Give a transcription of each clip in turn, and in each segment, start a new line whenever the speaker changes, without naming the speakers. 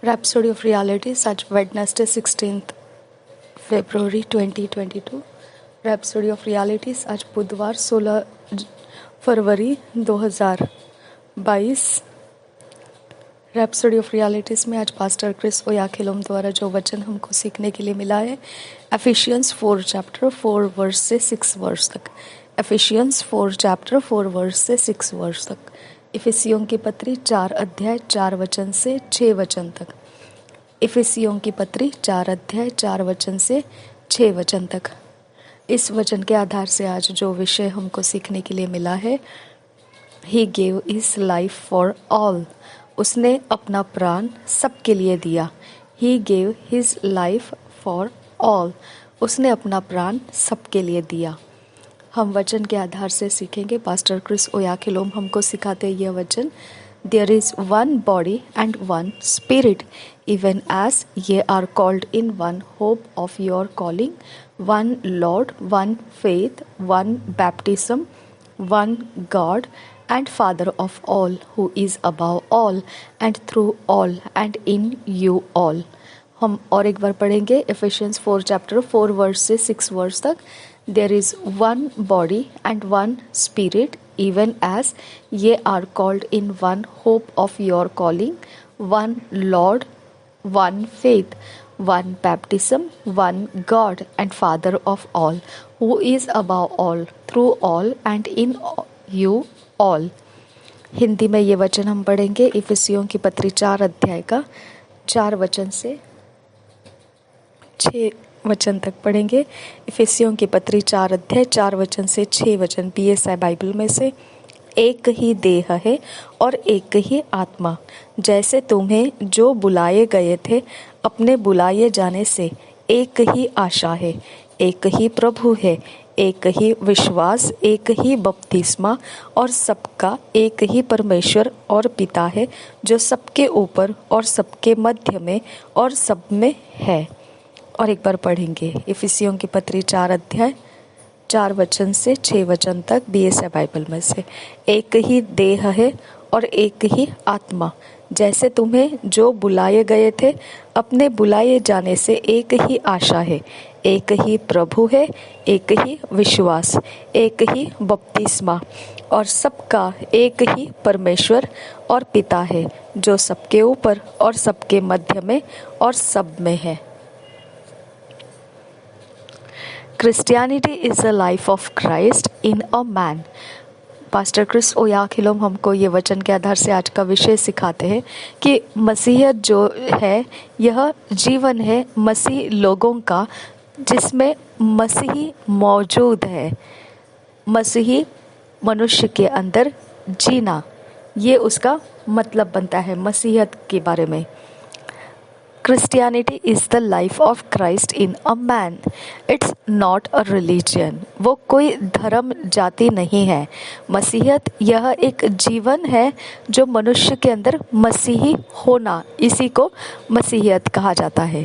Rhapsody of Realities आज Wednesday 16th February 2022। Rhapsody of Realities आज बुधवार 16 फरवरी 2022। Rhapsody of Realities में आज पास्टर क्रिस ओयाखिलोम द्वारा जो वचन हमको सीखने के लिए मिला है एफिशियंस 4 चैप्टर 4 वर्स से 6 वर्स तक। एफिशियंस 4 चैप्टर 4 वर्स से 6 वर्स तक। इफिसियों की पत्री 4 अध्याय 4 वचन से 6 वचन तक। इफिसियों की पत्री 4 अध्याय 4 वचन से 6 वचन तक। इस वचन के आधार से आज जो विषय हमको सीखने के लिए मिला है, He gave his life for all। उसने अपना प्राण सबके लिए दिया। He gave his life for all। उसने अपना प्राण सबके लिए दिया। हम वचन के आधार से सीखेंगे। पास्टर क्रिस ओयाखिलोम हमको सिखाते हैं यह वचन, There is one body and one spirit, even as ye are called in one hope of your calling, one Lord, one faith, one baptism, one God and Father of all, who is above all and through all and in you all। हम और एक बार पढ़ेंगे efficiency 4 chapter 4 verse से 6 verse तक। There is one body and one spirit, even as ye are called in one hope of your calling, one Lord, one faith, one baptism, one God and Father of all, who is above all, through all and in you all। Hindi में ये वचन हम पढ़ेंगे इफिसियों की पत्री 4 अध्याय का 4 वचन से 6 वचन तक पढ़ेंगे। इफिसियों की पत्री 4 अध्याय 4 वचन से 6 वचन बीएसआई बाइबल में से। एक ही देह है और एक ही आत्मा, जैसे तुम्हें जो बुलाए गए थे अपने बुलाए जाने से एक ही आशा है, एक ही प्रभु है, एक ही विश्वास, एक ही बपतिस्मा और सबका एक ही परमेश्वर और पिता है, जो सबके ऊपर और सबके मध्य में और सब में है। और एक बार पढ़ेंगे इफिसियों की पत्री 4 अध्याय 4 वचन से 6 वचन तक बीएसआई बाइबल में से। एक ही देह है और एक ही आत्मा, जैसे तुम्हें जो बुलाए गए थे अपने बुलाए जाने से एक ही आशा है, एक ही प्रभु है, एक ही विश्वास, एक ही बपतिस्मा और सबका एक ही परमेश्वर और पिता है, जो सबके ऊपर और सबके मध्य में और सब में है। Christianity is the life of Christ in a man। Pastor Chris Oyakhilome हमको ये वचन के आधार से आज का विषय सिखाते हैं कि मसीहत जो है यह जीवन है मसीह लोगों का, जिसमें मसीही मौजूद है। मसीही मनुष्य के अंदर जीना, ये उसका मतलब बनता है मसीहत के बारे में। Christianity is the life of Christ in a man। It's not a religion। वो कोई धर्म जाति नहीं है। मसीहत यह एक जीवन है जो मनुष्य के अंदर मसीही होना, इसी को मसीहत कहा जाता है।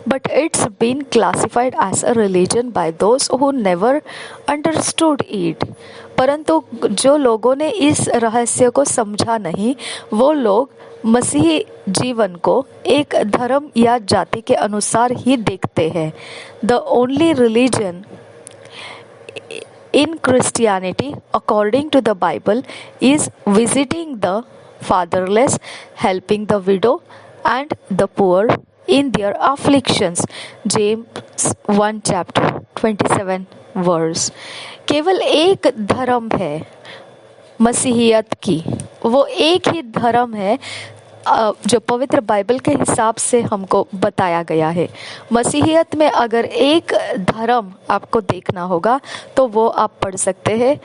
But it's been classified as a religion by those who never understood it। परंतु जो लोगों ने इस रहस्य को समझा नहीं, वो लोग मसीही जीवन को एक धर्म या जाति के अनुसार ही देखते हैं। The only religion in Christianity according to the Bible is visiting the fatherless, helping the widow and the poor in their afflictions। James 1 chapter 27 verse। केवल एक धर्म है मसीहियत की, वो एक ही धर्म है जो पवित्र बाइबल के हिसाब से हमको बताया गया है। मसीहियत में अगर एक धर्म आपको देखना होगा तो वो आप पढ़ सकते हैं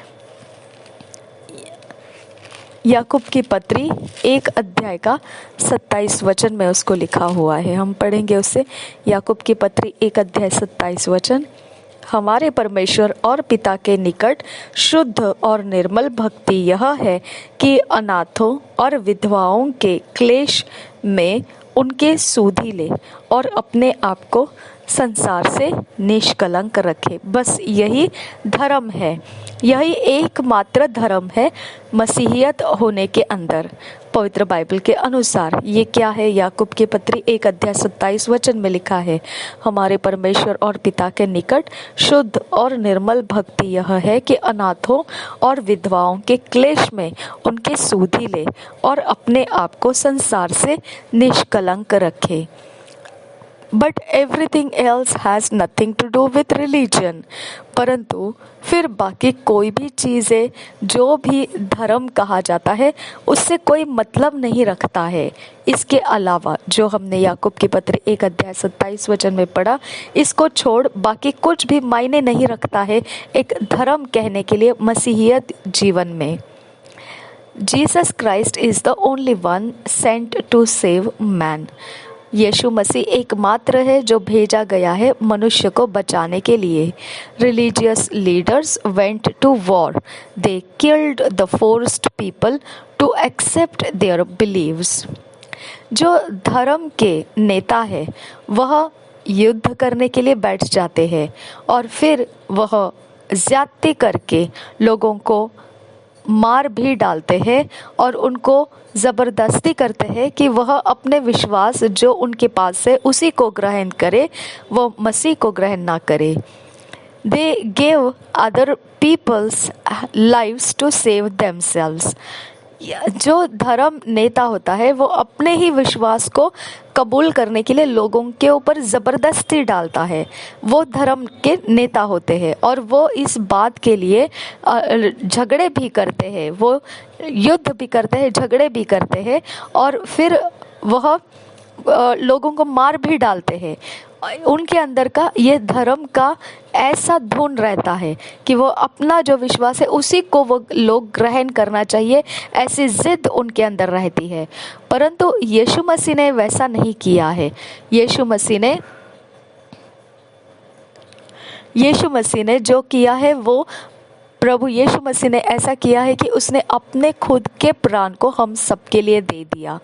याकूब की पत्री 1 अध्याय का 27 वचन में उसको लिखा हुआ है। हम पढ़ेंगे उससे। याकूब की पत्री 1 अध्याय 27 वचन। हमारे परमेश्वर और पिता के निकट शुद्ध और निर्मल भक्ति यह है कि अनाथों और विधवाओं के क्लेश में उनके सुधि ले और अपने आप को संसार से निष्कलंक रखे। बस यही धर्म है, यही एकमात्र धर्म है मसीहियत होने के अंदर। पवित्र बाइबल के अनुसार ये क्या है? याकूब की पत्री 1 अध्याय 27 में लिखा है, हमारे परमेश्वर और पिता के निकट शुद्ध और निर्मल भक्ति यह है कि अनाथों और विधवाओं के क्लेश में उनके सुधि ले और अपने आप को संसार से निष्कलंक रखे। But everything else has nothing to do with religion. परंतु फिर बाकी कोई भी चीज़ें, जो भी धर्म कहा जाता है, उससे कोई मतलब नहीं रखता है। इसके अलावा जो हमने याकूब की पत्र 1 अध्याय 27 में पढ़ा, इसको छोड़ बाकी कुछ भी मायने नहीं रखता है एक धर्म कहने के लिए मसीहियत जीवन में। Jesus Christ is the only one sent to save man. यीशु मसीह एकमात्र है जो भेजा गया है मनुष्य को बचाने के लिए। Religious leaders went to war, they killed the forced people to accept their beliefs. जो धर्म के नेता है वह युद्ध करने के लिए बैठ जाते हैं और फिर वह ज्यादती करके लोगों को मार भी डालते हैं और उनको ज़बरदस्ती करते हैं कि वह अपने विश्वास जो उनके पास है उसी को ग्रहण करे, वो मसीह को ग्रहण ना करे। They gave other people's lives to save themselves. जो धर्म नेता होता है वो अपने ही विश्वास को कबूल करने के लिए लोगों के ऊपर ज़बरदस्ती डालता है। वो धर्म के नेता होते हैं और वो इस बात के लिए झगड़े भी करते हैं, वो युद्ध भी करते हैं, झगड़े भी करते हैं और फिर वह लोगों को मार भी डालते हैं। उनके अंदर का ये धर्म का ऐसा धुन रहता है कि वो अपना जो विश्वास है उसी को वो लोग ग्रहण करना चाहिए, ऐसी जिद उनके अंदर रहती है। परंतु यीशु मसीह ने वैसा नहीं किया है। यीशु मसीह ने जो किया है, वो प्रभु यीशु मसीह ने ऐसा किया है कि उसने अपने खुद के प्राण को हम सबके लिए दे दिया।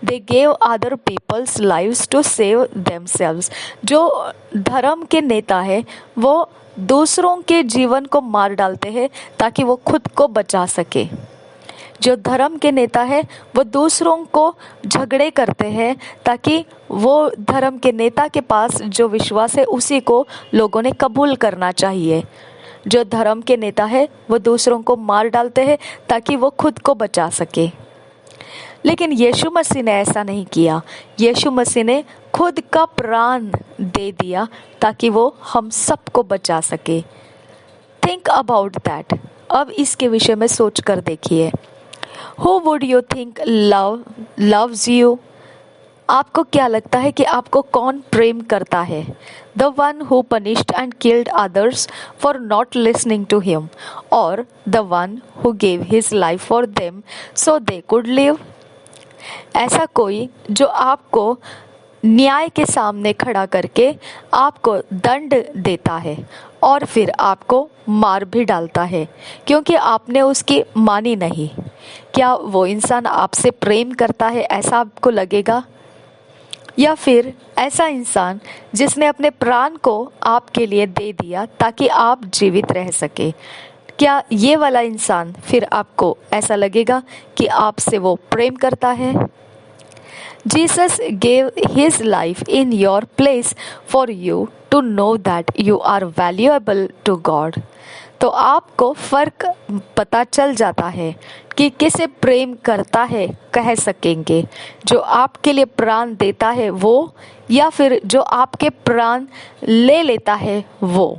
They gave other people's lives to save themselves. जो धर्म के नेता है वो दूसरों के जीवन को मार डालते हैं ताकि वो खुद को बचा सके। जो धर्म के नेता है वो दूसरों को झगड़े करते हैं ताकि वो धर्म के नेता के पास जो विश्वास है उसी को लोगों ने कबूल करना चाहिए। जो धर्म के नेता है वो दूसरों को मार डालते हैं ताकि वो खुद को बचा सके। लेकिन यीशु मसीह ने ऐसा नहीं किया। यीशु मसीह ने खुद का प्राण दे दिया ताकि वो हम सबको बचा सके। Think about that. अब इसके विषय में सोच कर देखिए। Who would you think loves you? आपको क्या लगता है कि आपको कौन प्रेम करता है? The one who punished and killed others for not listening to him, or the one who gave his life for them so they could live? ऐसा कोई जो आपको न्याय के सामने खड़ा करके आपको दंड देता है और फिर आपको मार भी डालता है क्योंकि आपने उसकी मानी नहीं। क्या वो इंसान आपसे प्रेम करता है, ऐसा आपको लगेगा? या फिर ऐसा इंसान जिसने अपने प्राण को आपके लिए दे दिया ताकि आप जीवित रह सके, क्या ये वाला इंसान फिर आपको ऐसा लगेगा कि आपसे वो प्रेम करता है? Jesus gave his life in your place for you to know that you are valuable to God. तो आपको फर्क पता चल जाता है कि किसे प्रेम करता है, कह सकेंगे जो आपके लिए प्राण देता है वो, या फिर जो आपके प्राण ले लेता है वो।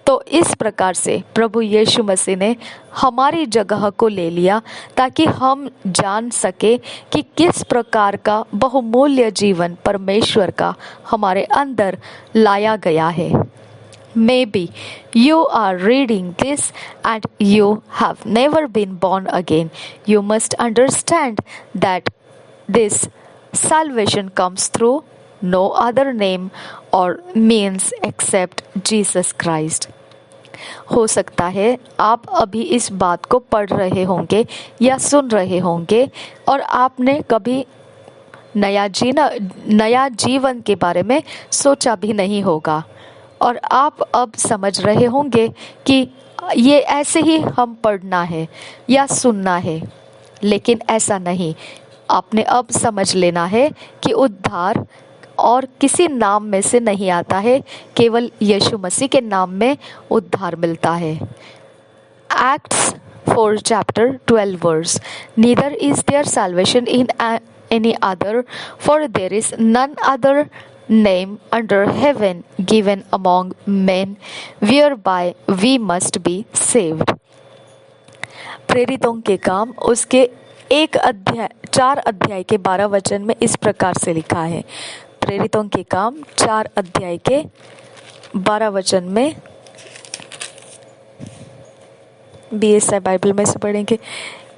तो इस प्रकार से प्रभु यीशु मसीह ने हमारी जगह को ले लिया ताकि हम जान सके कि किस प्रकार का बहुमूल्य जीवन परमेश्वर का हमारे अंदर लाया गया है। Maybe you are reading this and you have never been born again. You must understand that this salvation comes through no other name or means except Jesus Christ. हो सकता है आप अभी इस बात को पढ़ रहे होंगे या सुन रहे होंगे और आपने कभी नया जीवन के बारे में सोचा भी नहीं होगा। और आप अब समझ रहे होंगे कि ये ऐसे ही हम पढ़ना है या सुनना है, लेकिन ऐसा नहीं। आपने अब समझ लेना है कि उद्धार और किसी नाम में से नहीं आता है, केवल यीशु मसीह के नाम में उद्धार मिलता है। Acts 4 chapter 12 verse, neither is there salvation in any other, for there is none other name under heaven given among men whereby we must be saved। प्रेरितों के काम उसके 4 अध्याय के 12 वचन में इस प्रकार से लिखा है। प्रेरितों के काम 4 अध्याय के 12 वचन में, BSI बाइबल में से पढ़ेंगे।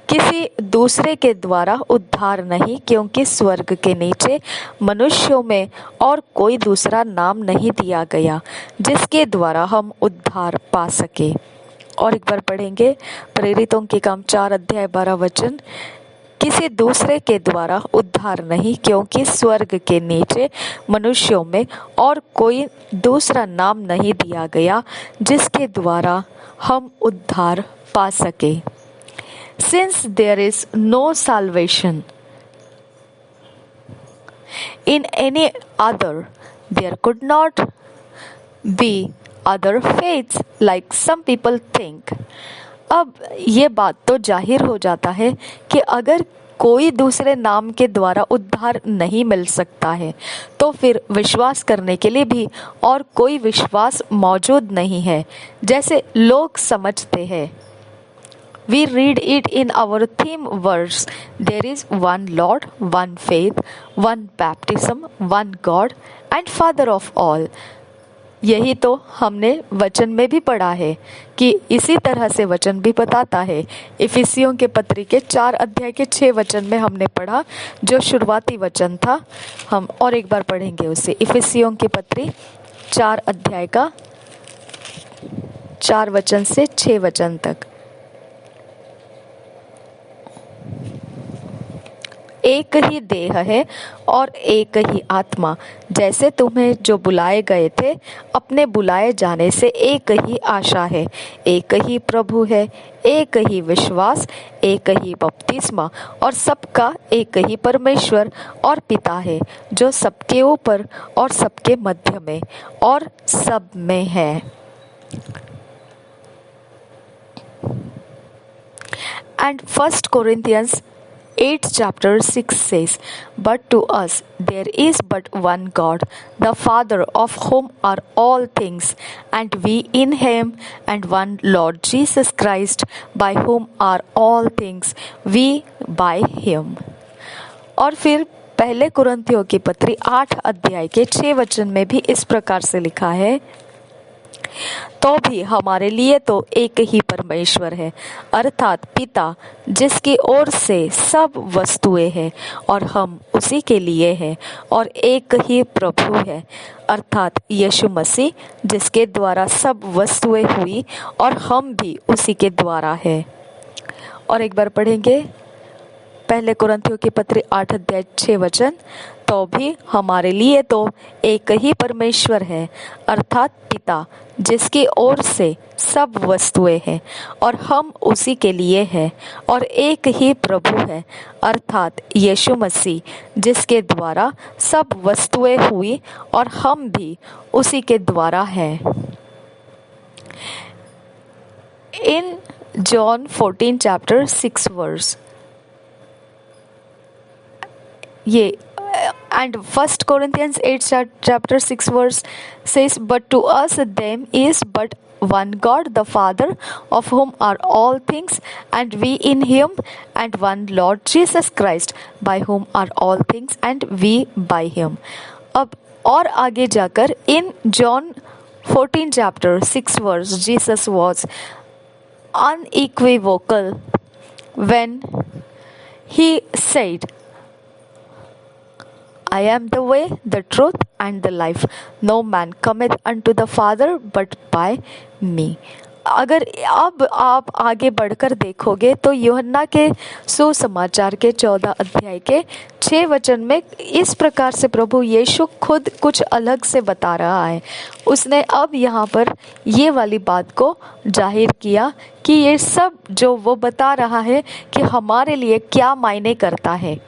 किसी दूसरे के द्वारा उद्धार नहीं, क्योंकि स्वर्ग के नीचे मनुष्यों में और कोई दूसरा नाम नहीं दिया गया जिसके द्वारा हम उद्धार पा सके। और एक बार पढ़ेंगे प्रेरितों के काम 4 अध्याय 12 वचन। किसी दूसरे के द्वारा उद्धार नहीं, क्योंकि स्वर्ग के नीचे मनुष्यों में और कोई दूसरा नाम नहीं दिया गया जिसके द्वारा हम उद्धार पा सके। Since there is no salvation in any other, there could not be other faiths like some people think। अब ये बात तो जाहिर हो जाता है कि अगर कोई दूसरे नाम के द्वारा उद्धार नहीं मिल सकता है, तो फिर विश्वास करने के लिए भी और कोई विश्वास मौजूद नहीं है, जैसे लोग समझते हैं। We read it in our theme verse, there is one Lord, one faith, one baptism, one God and Father of all। यही तो हमने वचन में भी पढ़ा है कि इसी तरह से वचन भी बताता है। इफिसियों के पत्री के 4 अध्याय के 6 वचन में हमने पढ़ा, जो शुरुआती वचन था। हम और एक बार पढ़ेंगे उसे। इफिसियों के पत्री 4 अध्याय का 4 वचन से 6 वचन तक। एक ही देह है और एक ही आत्मा, जैसे तुम्हें जो बुलाए गए थे अपने बुलाए जाने से एक ही आशा है। एक ही प्रभु है, एक ही विश्वास, एक ही बपतिस्मा और सबका एक ही परमेश्वर और पिता है, जो सबके ऊपर और सबके मध्य में और सब में है। And 1 Corinthians 8 chapter 6 says, but to us there is but one God, the Father, of whom are all things, and we in him, and one Lord Jesus Christ, by whom are all things, we by him। और फिर पहले कुरिन्थियों की पत्री 8 अध्याय के 6 वचन में भी इस प्रकार से लिखा है, तो भी हमारे लिए तो एक ही परमेश्वर है, अर्थात पिता, जिसकी ओर से सब वस्तुएं हैं और हम उसी के लिए हैं। और एक ही प्रभु है, अर्थात यीशु मसीह, जिसके द्वारा सब वस्तुएं हुई और हम भी उसी के द्वारा है। और एक बार पढ़ेंगे पहले कुरिन्थियों की पत्री 8 अध्याय 6 वचन। तो भी हमारे लिए तो एक ही परमेश्वर है, अर्थात पिता, जिसकी ओर से सब वस्तुएं हैं और हम उसी के लिए हैं। और एक ही प्रभु है, अर्थात यीशु मसीह, जिसके द्वारा सब वस्तुएं हुई और हम भी उसी के द्वारा हैं। In John 14 chapter 6 verse, ये and 1 Corinthians 8 chapter 6 verse says, but to us them is but one God, the Father, of whom are all things, and we in him, and one Lord Jesus Christ, by whom are all things, and we by him। अब और आगे जाकर in John 14 chapter 6 verse, Jesus was unequivocal when he said, I am the way, the truth, and the life. No man cometh unto the Father but by me। अगर अब आप आगे बढ़कर देखोगे तो यूहन्ना के सुसमाचार के 14 अध्याय के 6 वचन में इस प्रकार से प्रभु यीशु खुद कुछ अलग से बता रहा है। उसने अब यहाँ पर ये वाली बात को जाहिर किया कि ये सब जो वो बता रहा है कि हमारे लिए क्या मायने करता है।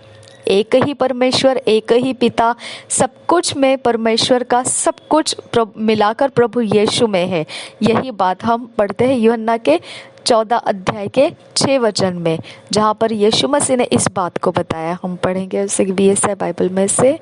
एक ही परमेश्वर, एक ही पिता, सब कुछ में परमेश्वर का सब कुछ मिलाकर प्रभु यीशु में है। यही बात हम पढ़ते हैं यूहन्ना के 14 अध्याय के 6 वचन में, जहाँ पर यीशु मसीह ने इस बात को बताया। हम पढ़ेंगे उसे बीएसआई बाइबल में से।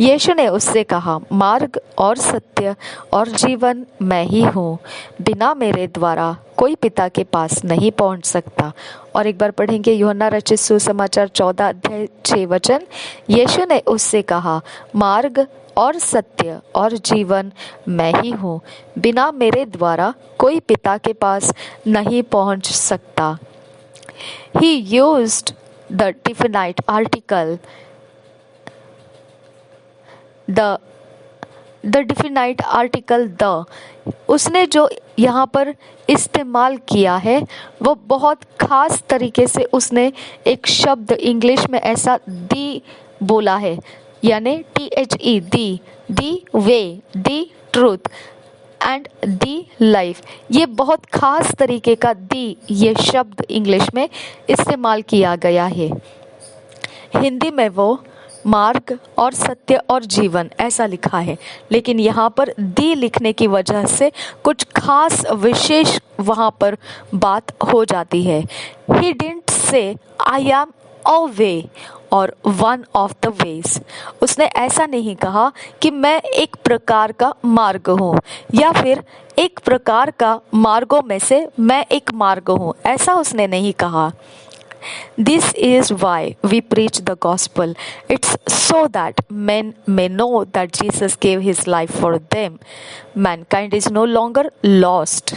यीशु ने उससे कहा, मार्ग और सत्य और जीवन मैं ही हूँ। बिना मेरे द्वारा कोई पिता के पास नहीं पहुँच सकता। और एक बार पढ़ेंगे यूहन्ना रचित सुसमाचार 14 अध्याय 6 वचन। यीशु ने उससे कहा, मार्ग और सत्य और जीवन मैं ही हूँ। बिना मेरे द्वारा कोई पिता के पास नहीं पहुँच सकता। He used the definite article the definite article the. उसने जो यहाँ पर इस्तेमाल किया है वो बहुत खास तरीके से उसने एक शब्द इंग्लिश में ऐसा दी बोला है, यानी THE, the way, the truth and the life. ये बहुत खास तरीके का दी, ये शब्द इंग्लिश में इस्तेमाल किया गया है। हिंदी में वो मार्ग और सत्य और जीवन ऐसा लिखा है, लेकिन यहाँ पर दी लिखने की वजह से कुछ खास विशेष वहाँ पर बात हो जाती है। He didn't say I am a way और one of the ways। उसने ऐसा नहीं कहा कि मैं एक प्रकार का मार्ग हूँ, या फिर एक प्रकार का मार्गों में से मैं एक मार्ग हूँ, ऐसा उसने नहीं कहा। This is why we preach the gospel. It's so that men may know that Jesus gave his life for them. Mankind is no longer lost.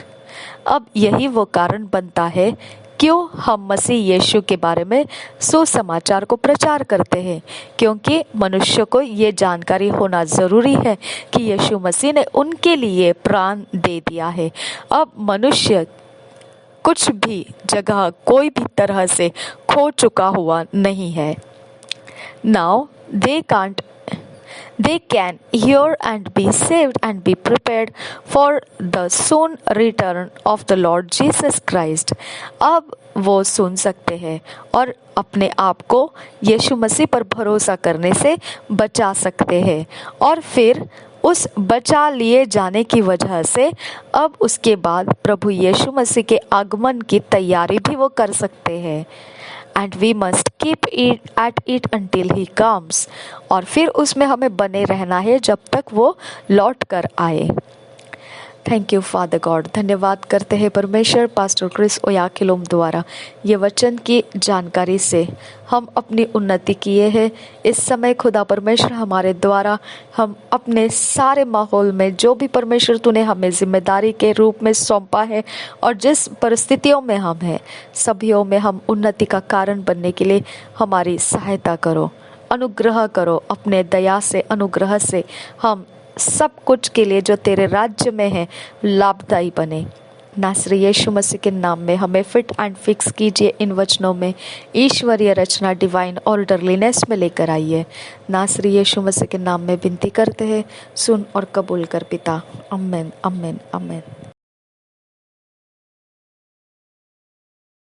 अब यही वो कारण बनता है क्यों हम मसीह यीशु के बारे में सुसमाचार को प्रचार करते हैं, क्योंकि मनुष्य को ये जानकारी होना ज़रूरी है कि यीशु मसीह ने उनके लिए प्राण दे दिया है। अब मनुष्य कुछ भी जगह कोई भी तरह से खो चुका हुआ नहीं है। Now they can hear and be saved and be prepared for the soon return of the Lord Jesus Christ. अब वो सुन सकते हैं और अपने आप को यीशु मसीह पर भरोसा करने से बचा सकते हैं, और फिर उस बचा लिए जाने की वजह से अब उसके बाद प्रभु यीशु मसीह के आगमन की तैयारी भी वो कर सकते हैं। And we must keep it at it until he comes। और फिर उसमें हमें बने रहना है जब तक वो लौट कर आए। Thank you father God. धन्यवाद करते हैं परमेश्वर पास्टर क्रिस ओयाखिलोम द्वारा ये वचन की जानकारी से हम अपनी उन्नति किए हैं। इस समय खुदा परमेश्वर हमारे द्वारा हम अपने सारे माहौल में जो भी परमेश्वर तूने हमें जिम्मेदारी के रूप में सौंपा है और जिस परिस्थितियों में हम हैं, सभीयों में हम उन्नति का कारण बनने के लिए हमारी सहायता करो, अनुग्रह करो। अपने दया से, अनुग्रह से हम सब कुछ के लिए जो तेरे राज्य में है लाभदायी बने। नासरी यीशु मसीह के नाम में हमें फिट एंड फिक्स कीजिए। इन वचनों में ईश्वरीय रचना, डिवाइन ऑर्डरलीनेस में लेकर आइए। नासरी यीशु मसीह के नाम में विनती करते हैं, सुन और कबूल कर पिता। आमीन, आमीन, आमीन।